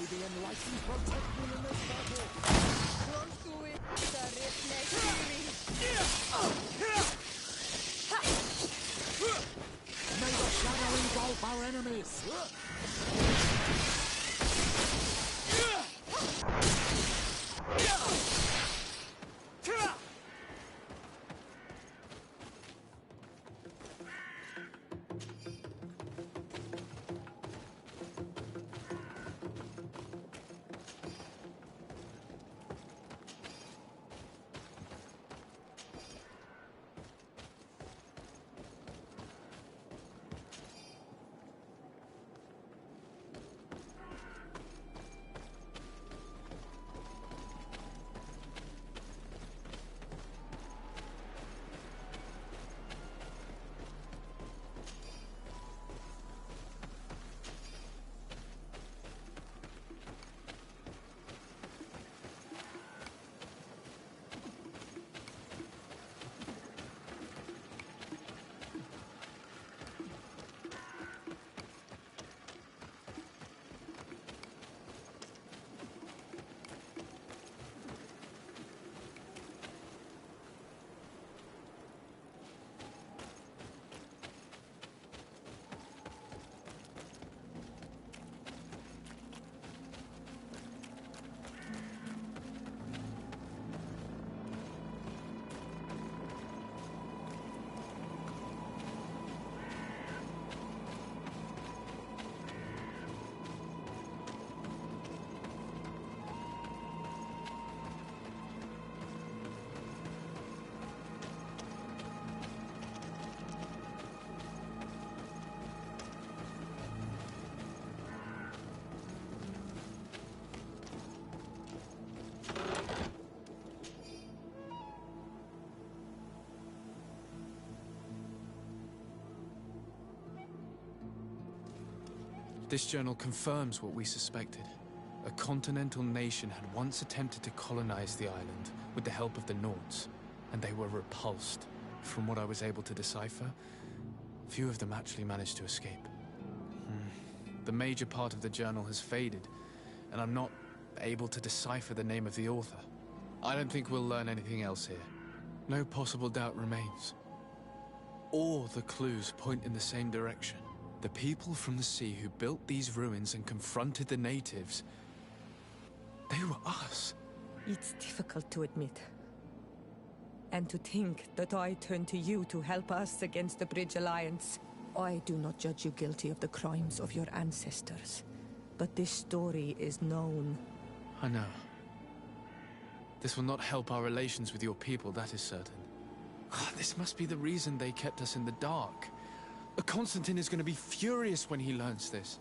May the enlightened protect me in this battle. Don't do it, the redneck theory. May the shadow engulf our enemies. This journal confirms what we suspected. A continental nation had once attempted to colonize the island with the help of the Nords, and they were repulsed. From what I was able to decipher, few of them actually managed to escape. The major part of the journal has faded, and I'm not able to decipher the name of the author. I don't think we'll learn anything else here. No possible doubt remains. All the clues point in the same direction. The people from the sea who built these ruins and confronted the natives, they were us. It's difficult to admit. And to think that I turned to you to help us against the Bridge Alliance. I do not judge you guilty of the crimes of your ancestors. But this story is known. I know. This will not help our relations with your people, that is certain. This must be the reason they kept us in the dark. Constantine is going to be furious when he learns this.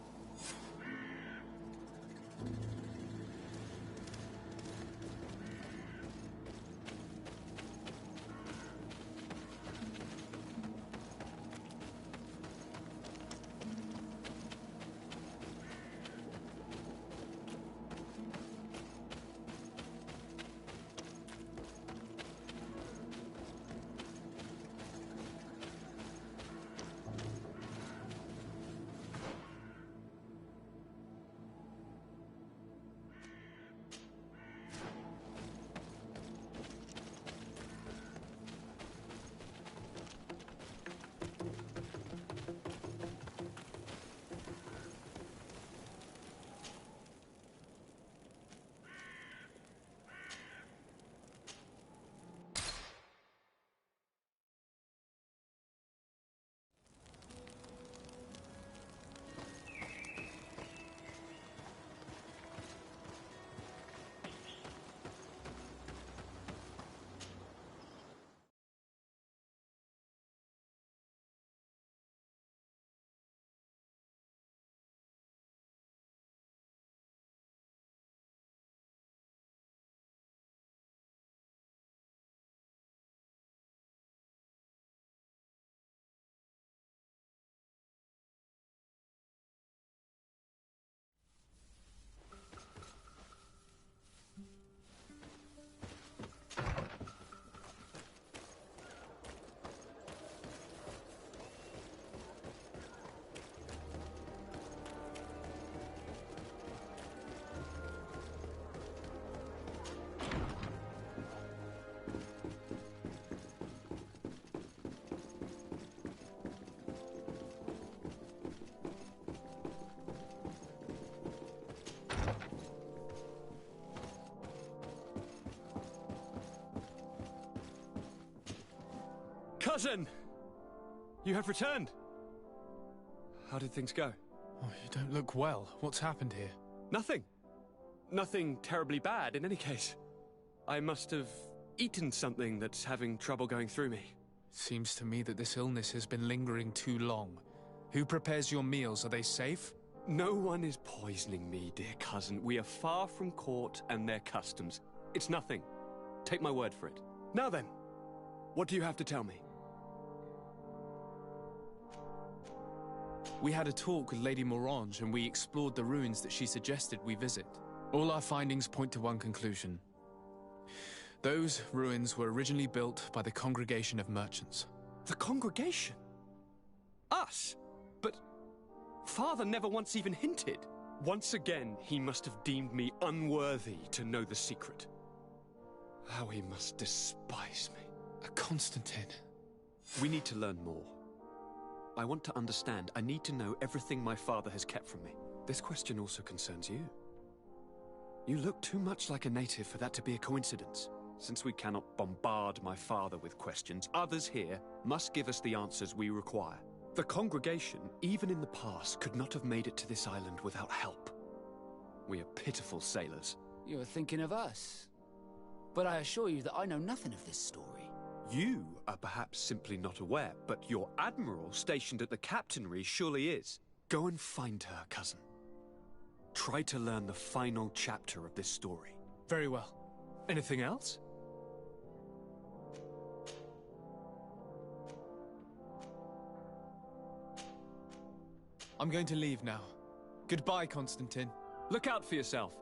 Cousin! You have returned. How did things go? Oh, you don't look well. What's happened here? Nothing. Nothing terribly bad in any case. I must have eaten something that's having trouble going through me. Seems to me that this illness has been lingering too long. Who prepares your meals? Are they safe? No one is poisoning me, dear cousin. We are far from court and their customs. It's nothing. Take my word for it. Now then, what do you have to tell me? We had a talk with Lady Morange and we explored the ruins that she suggested we visit. All our findings point to one conclusion. Those ruins were originally built by the Congregation of Merchants. The congregation? Us? But Father never once even hinted. Once again, he must have deemed me unworthy to know the secret. How he must despise me. Constantine. We need to learn more. I want to understand. I need to know everything my father has kept from me. This question also concerns you. You look too much like a native for that to be a coincidence. Since we cannot bombard my father with questions, others here must give us the answers we require. The congregation, even in the past, could not have made it to this island without help. We are pitiful sailors. You are thinking of us. But I assure you that I know nothing of this story. You are perhaps simply not aware, but your admiral stationed at the captainry surely is. Go and find her, cousin. Try to learn the final chapter of this story. Very well. Anything else? I'm going to leave now. Goodbye, Constantine. Look out for yourself.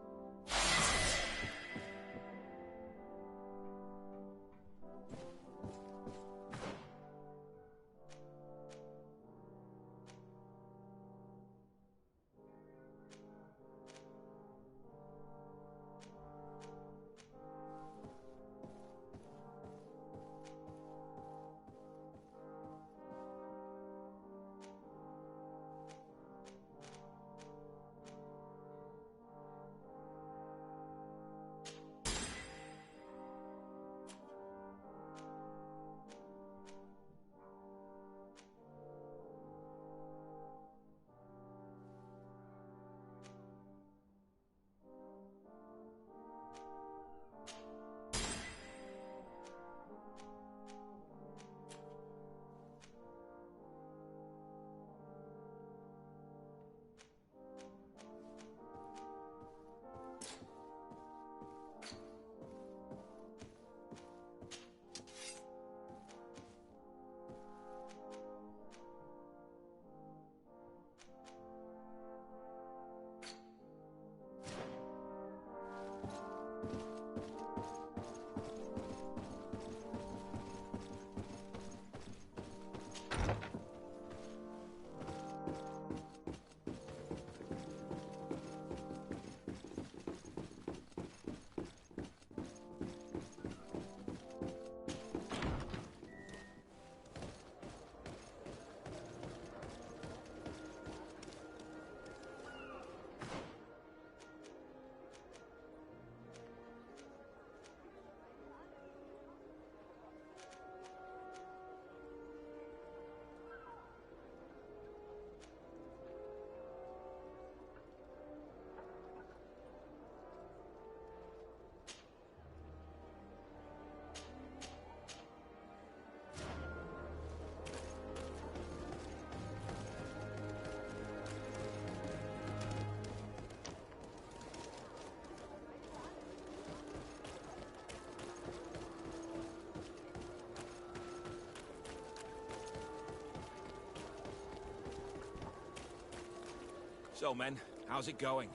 So, men, how's it going?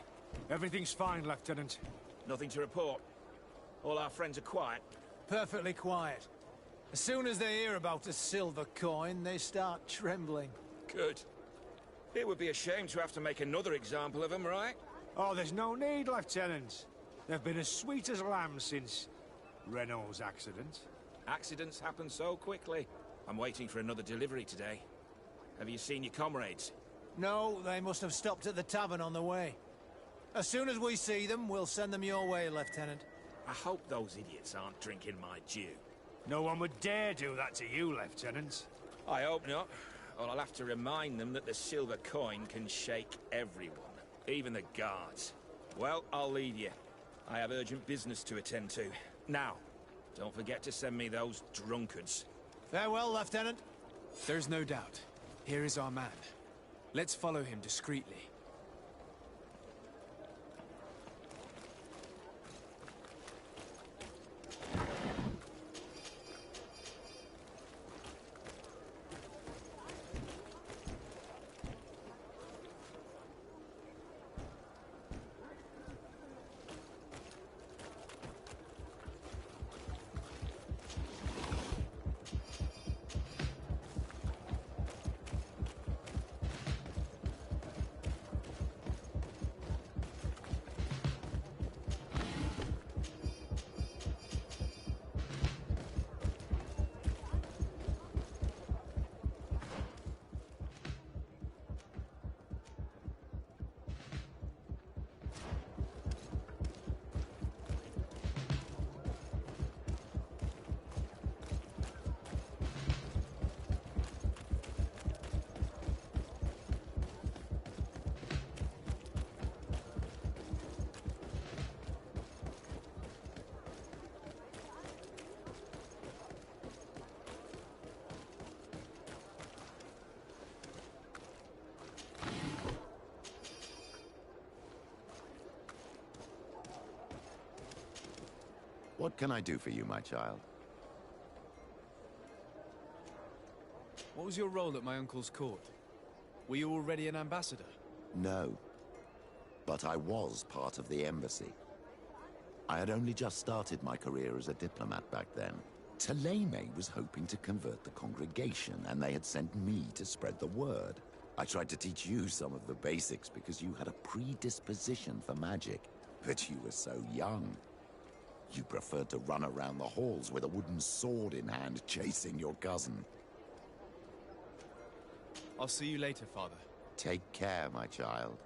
Everything's fine, Lieutenant. Nothing to report. All our friends are quiet. Perfectly quiet. As soon as they hear about a silver coin, they start trembling. Good. It would be a shame to have to make another example of them, right? Oh, there's no need, Lieutenant. They've been as sweet as lambs since Renault's accident. Accidents happen so quickly. I'm waiting for another delivery today. Have you seen your comrades? No, they must have stopped at the tavern on the way. As soon as we see them, we'll send them your way, Lieutenant. I hope those idiots aren't drinking my dew. No one would dare do that to you, Lieutenant. I hope not. Or I'll have to remind them that the silver coin can shake everyone, even the guards. Well, I'll leave you. I have urgent business to attend to. Now, don't forget to send me those drunkards. Farewell, Lieutenant. There's no doubt. Here is our man. Let's follow him discreetly. What can I do for you, my child? What was your role at my uncle's court? Were you already an ambassador? No. But I was part of the embassy. I had only just started my career as a diplomat back then. Taleme was hoping to convert the congregation, and they had sent me to spread the word. I tried to teach you some of the basics because you had a predisposition for magic, but you were so young. You preferred to run around the halls with a wooden sword in hand, chasing your cousin. I'll see you later, Father. Take care, my child.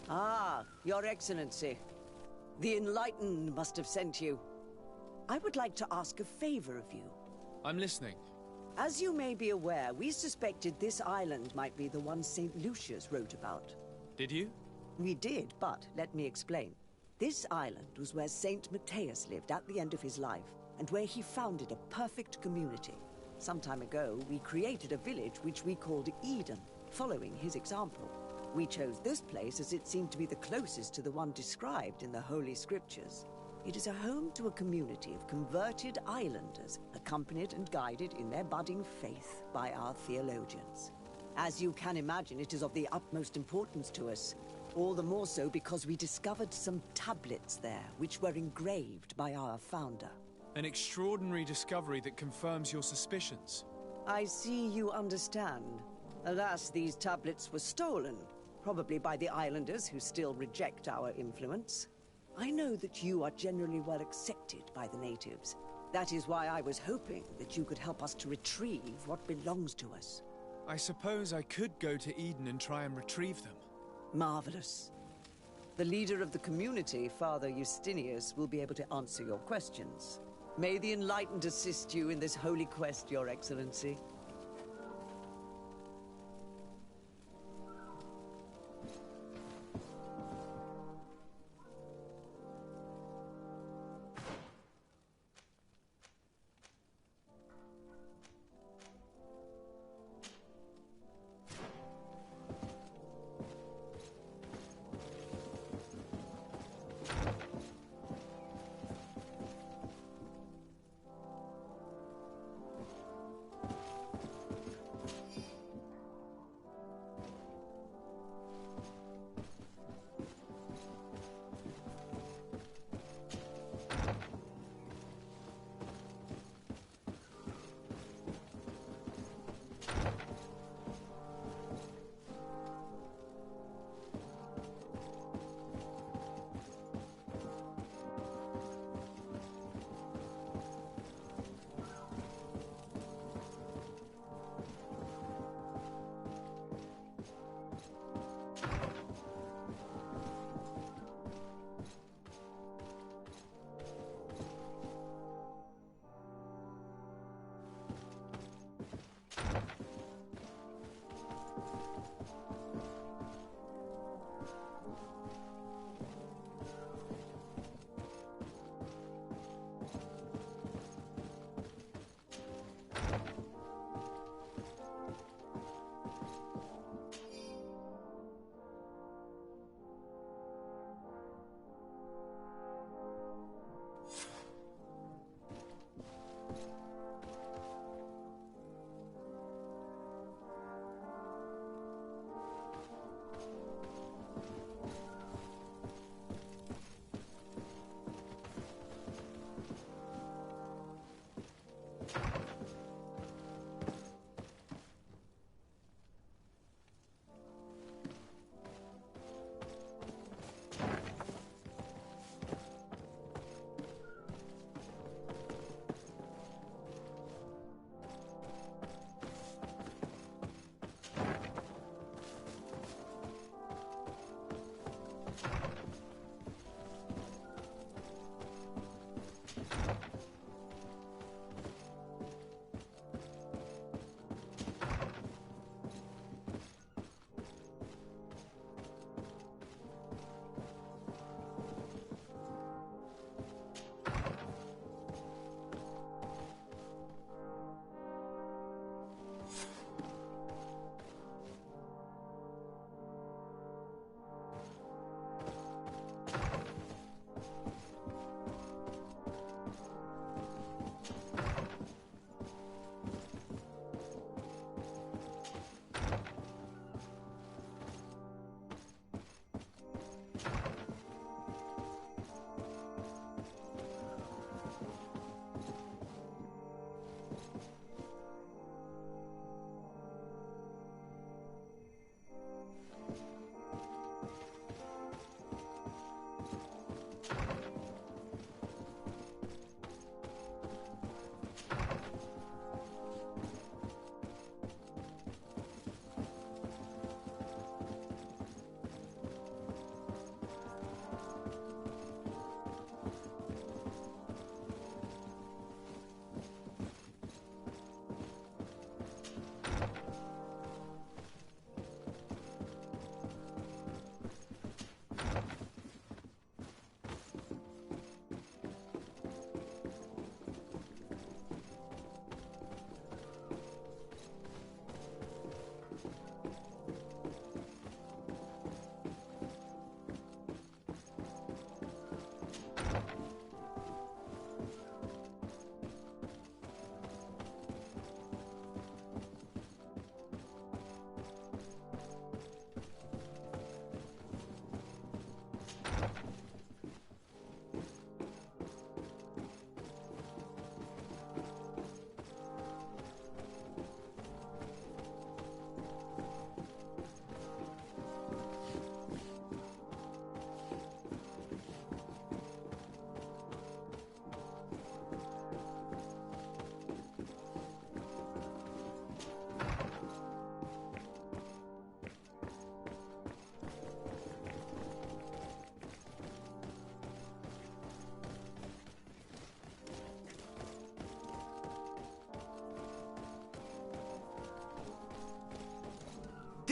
Ah, Your Excellency. The Enlightened must have sent you. I would like to ask a favor of you. I'm listening. As you may be aware, we suspected this island might be the one St. Lucius wrote about. Did you? We did, but let me explain. This island was where Saint Matthias lived at the end of his life, and where he founded a perfect community. Some time ago, we created a village which we called Eden, following his example. We chose this place as it seemed to be the closest to the one described in the Holy Scriptures. It is a home to a community of converted islanders, accompanied and guided in their budding faith by our theologians. As you can imagine, it is of the utmost importance to us. All the more so because we discovered some tablets there, which were engraved by our founder. An extraordinary discovery that confirms your suspicions. I see you understand. Alas, these tablets were stolen, probably by the islanders who still reject our influence. I know that you are generally well accepted by the natives. That is why I was hoping that you could help us to retrieve what belongs to us. I suppose I could go to Eden and try and retrieve them. Marvelous. The leader of the community, Father Justinius, will be able to answer your questions. May the Enlightened assist you in this holy quest, Your Excellency.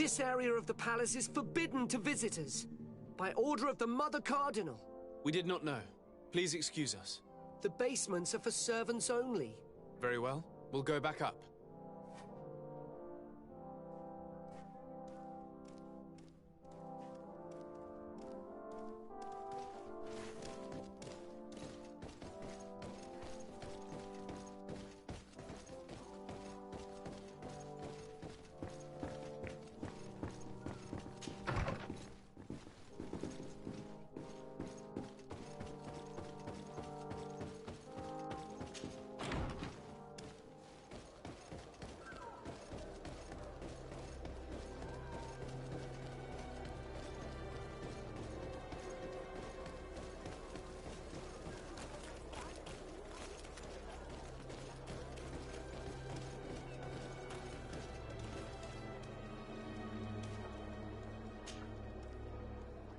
This area of the palace is forbidden to visitors, by order of the Mother Cardinal. We did not know. Please excuse us. The basements are for servants only. Very well. We'll go back up.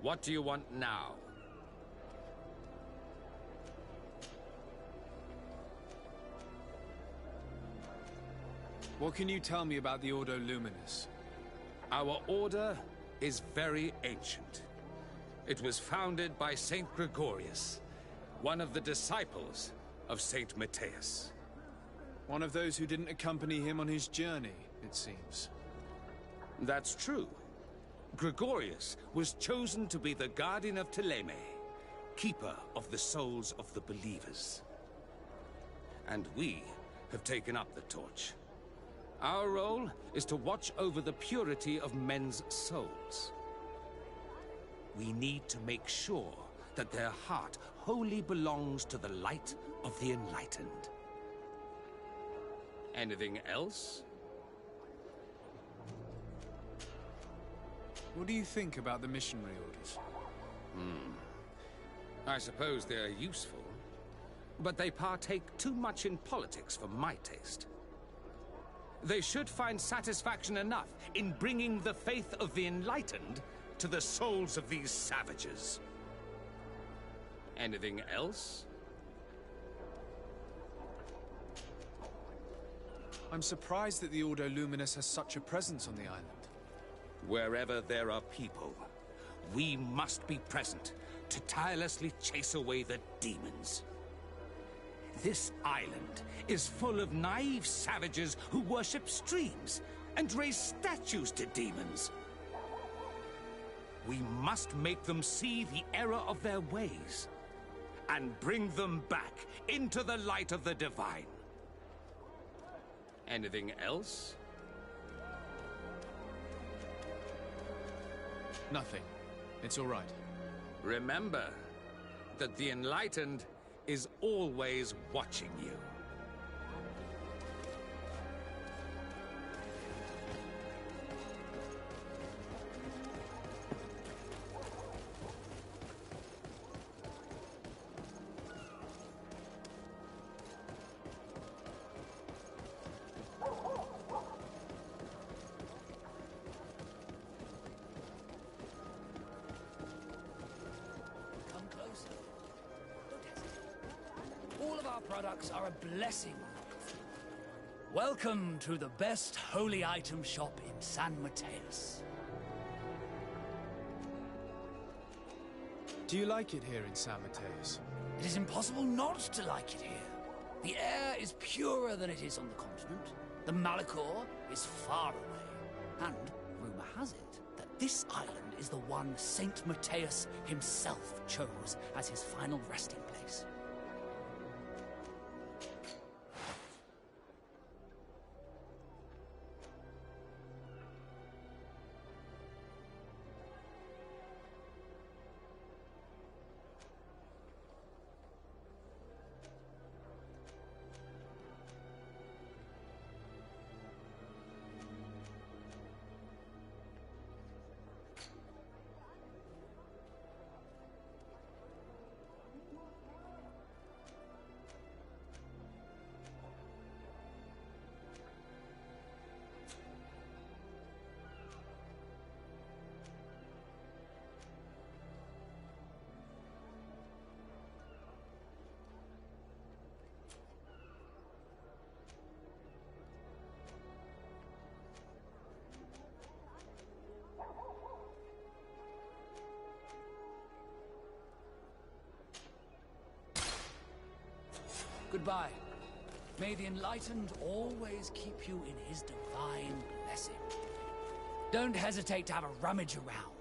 What do you want now? What can you tell me about the Ordo Luminous? Our order is very ancient. It was founded by Saint Gregorius, one of the disciples of Saint Matthias. One of those who didn't accompany him on his journey, it seems. That's true. Gregorius was chosen to be the guardian of Thélème, keeper of the souls of the believers. And we have taken up the torch. Our role is to watch over the purity of men's souls. We need to make sure that their heart wholly belongs to the light of the enlightened. Anything else? What do you think about the missionary orders? I suppose they're useful, but they partake too much in politics for my taste. They should find satisfaction enough in bringing the faith of the enlightened to the souls of these savages. Anything else? I'm surprised that the Ordo Luminous has such a presence on the island. Wherever there are people, we must be present to tirelessly chase away the demons. This island is full of naive savages who worship streams and raise statues to demons. We must make them see the error of their ways and bring them back into the light of the divine. Anything else? Nothing. It's all right. Remember that the enlightened is always watching you. Products are a blessing. Welcome to the best holy item shop in San Mateus. Do you like it here in San Mateus? It is impossible not to like it here. The air is purer than it is on the continent. The Malachor is far away. And rumor has it that this island is the one Saint Matthias himself chose as his final resting place. Goodbye. May the enlightened always keep you in his divine blessing. Don't hesitate to have a rummage around.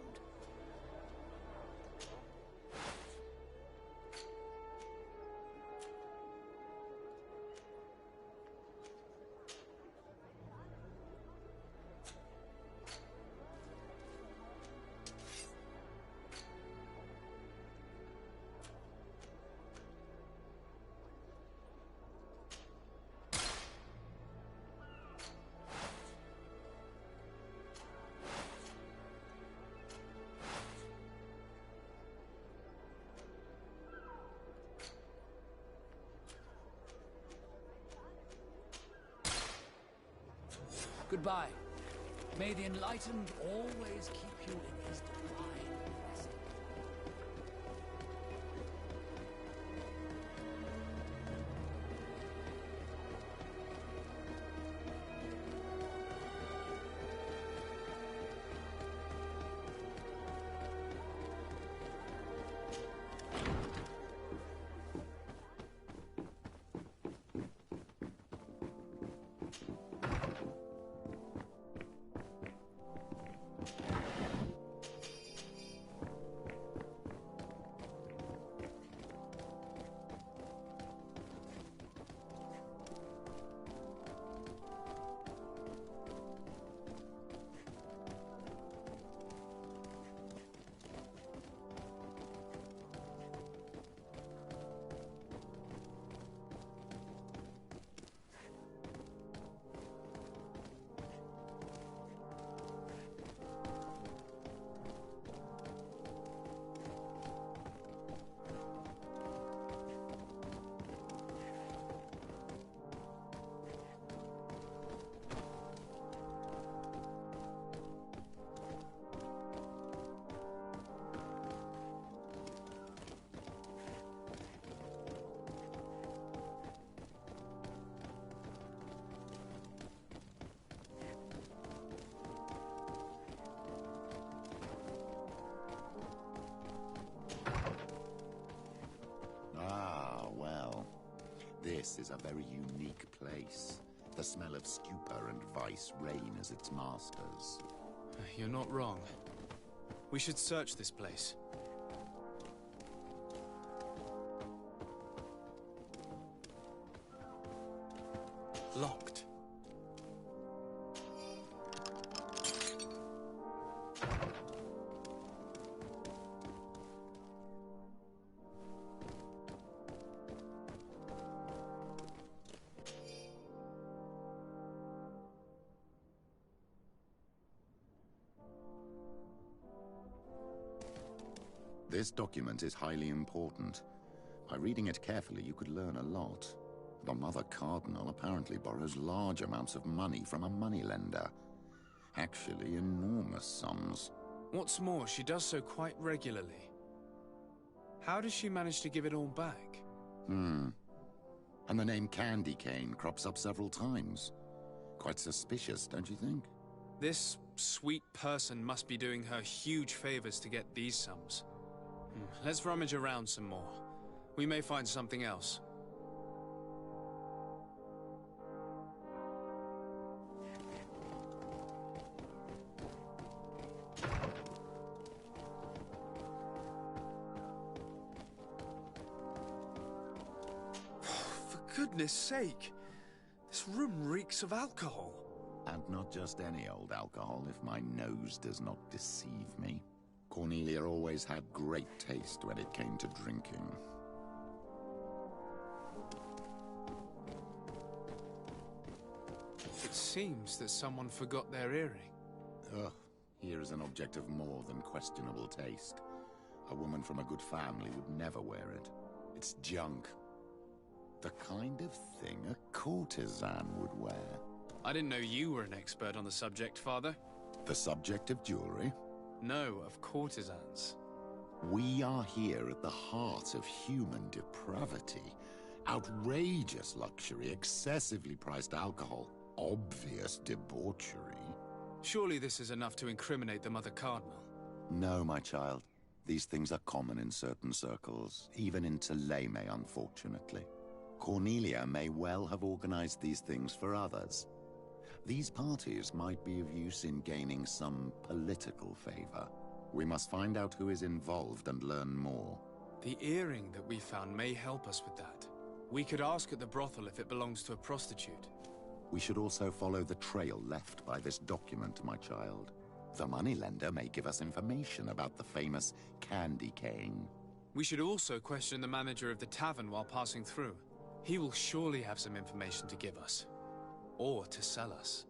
Goodbye. May the enlightened always keep you in his divine blessing. This is a very unique place. The smell of stupor and vice reign as its masters. You're not wrong. We should search this place. Locked. This document is highly important. By reading it carefully, you could learn a lot. The Mother Cardinal apparently borrows large amounts of money from a moneylender. Actually, enormous sums. What's more, she does so quite regularly. How does she manage to give it all back? And the name Candy Cane crops up several times. Quite suspicious, don't you think? This sweet person must be doing her huge favors to get these sums. Let's rummage around some more. We may find something else. For goodness sake! This room reeks of alcohol. And not just any old alcohol, if my nose does not deceive me. Cornelia always had great taste when it came to drinking. It seems that someone forgot their earring. Ugh, here is an object of more than questionable taste. A woman from a good family would never wear it. It's junk. The kind of thing a courtesan would wear. I didn't know you were an expert on the subject, Father. The subject of jewelry? No, of courtesans. We are here at the heart of human depravity. Outrageous luxury, excessively priced alcohol, obvious debauchery. Surely this is enough to incriminate the Mother Cardinal. No, my child. These things are common in certain circles, even in Thélème, unfortunately. Cornelia may well have organized these things for others. These parties might be of use in gaining some political favor. We must find out who is involved and learn more. The earring that we found may help us with that. We could ask at the brothel if it belongs to a prostitute. We should also follow the trail left by this document, my child. The moneylender may give us information about the famous candy cane. We should also question the manager of the tavern while passing through. He will surely have some information to give us. Or to sell us.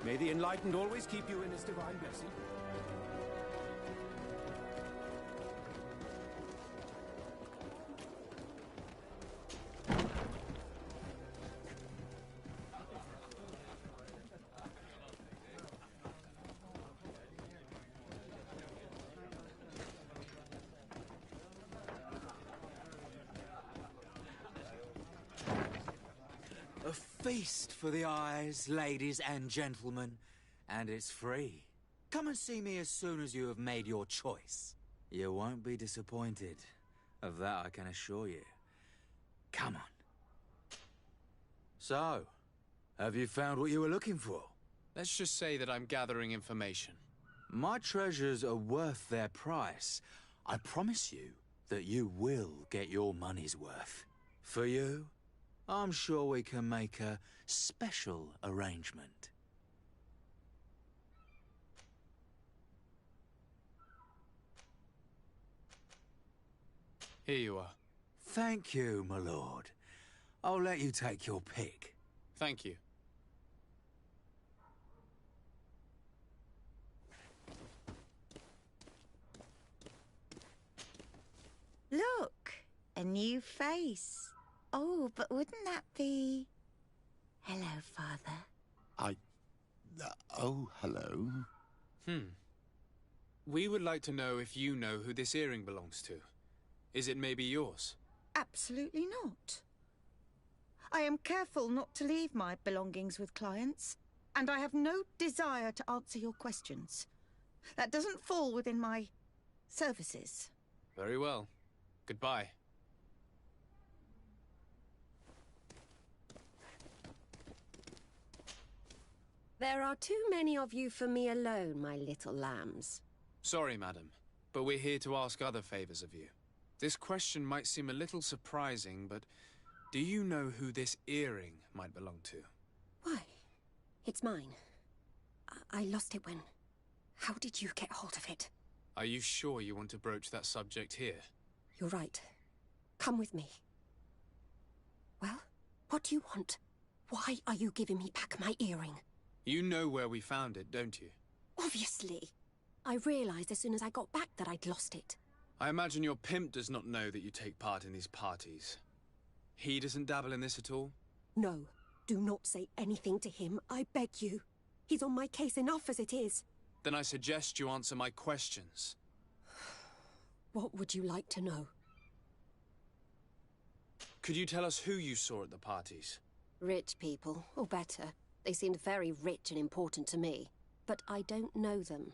May the Enlightened always keep you in his divine blessing. A feast for the eyes, ladies and gentlemen, and it's free. Come and see me as soon as you have made your choice. You won't be disappointed. Of that I can assure you. Come on. So, have you found what you were looking for? Let's just say that I'm gathering information. My treasures are worth their price. I promise you that you will get your money's worth. For you, I'm sure we can make a special arrangement. Here you are. Thank you, my lord. I'll let you take your pick. Thank you. Look, a new face. Oh, but wouldn't that be... Hello, Father. Oh, hello. We would like to know if you know who this earring belongs to. Is it maybe yours? Absolutely not. I am careful not to leave my belongings with clients, and I have no desire to answer your questions. That doesn't fall within my services. Very well. Goodbye. There are too many of you for me alone, my little lambs. Sorry, madam, but we're here to ask other favors of you. This question might seem a little surprising, but do you know who this earring might belong to? Why? It's mine. I lost it when... How did you get hold of it? Are you sure you want to broach that subject here? You're right. Come with me. Well, what do you want? Why are you giving me back my earring? You know where we found it, don't you? Obviously. I realized as soon as I got back that I'd lost it. I imagine your pimp does not know that you take part in these parties. He doesn't dabble in this at all? No. Do not say anything to him, I beg you. He's on my case enough as it is. Then I suggest you answer my questions. What would you like to know? Could you tell us who you saw at the parties? Rich people, or better. They seemed very rich and important to me. But I don't know them.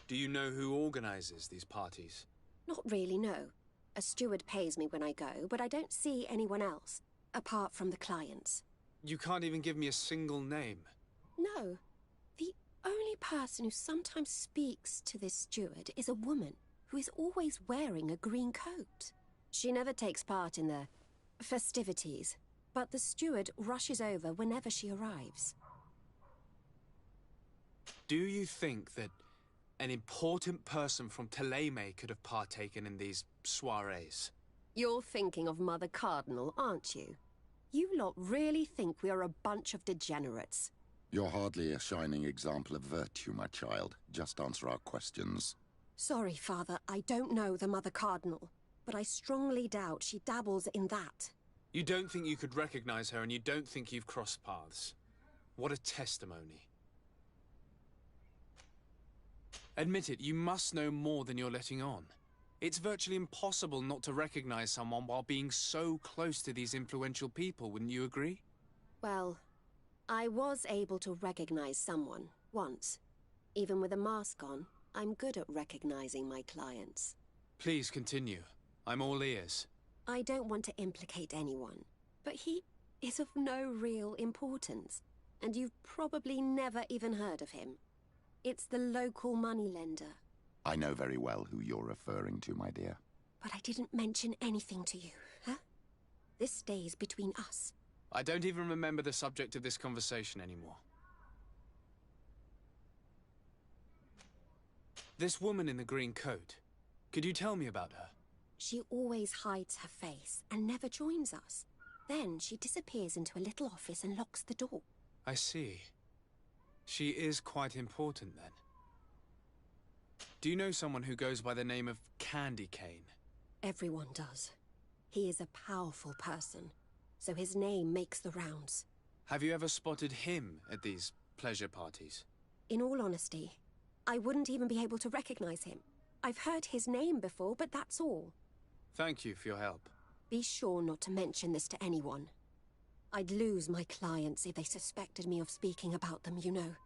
Do you know who organizes these parties? Not really, no. A steward pays me when I go, but I don't see anyone else, apart from the clients. You can't even give me a single name. No. The only person who sometimes speaks to this steward is a woman who is always wearing a green coat. She never takes part in the festivities, but the steward rushes over whenever she arrives. Do you think that an important person from Thélème could have partaken in these soirees? You're thinking of Mother Cardinal, aren't you? You lot really think we are a bunch of degenerates. You're hardly a shining example of virtue, my child. Just answer our questions. Sorry, Father, I don't know the Mother Cardinal, but I strongly doubt she dabbles in that. You don't think you could recognize her, and you don't think you've crossed paths. What a testimony. Admit it, you must know more than you're letting on. It's virtually impossible not to recognize someone while being so close to these influential people, wouldn't you agree? Well, I was able to recognize someone, once. Even with a mask on, I'm good at recognizing my clients. Please continue. I'm all ears. I don't want to implicate anyone, but he is of no real importance, and you've probably never even heard of him. It's the local moneylender. I know very well who you're referring to, my dear. But I didn't mention anything to you, huh? This stays between us. I don't even remember the subject of this conversation anymore. This woman in the green coat, could you tell me about her? She always hides her face and never joins us. Then she disappears into a little office and locks the door. I see. She is quite important, then. Do you know someone who goes by the name of Candy Cane? Everyone does. He is a powerful person, so his name makes the rounds. Have you ever spotted him at these pleasure parties? In all honesty, I wouldn't even be able to recognize him. I've heard his name before, but that's all. Thank you for your help. Be sure not to mention this to anyone. I'd lose my clients if they suspected me of speaking about them, you know.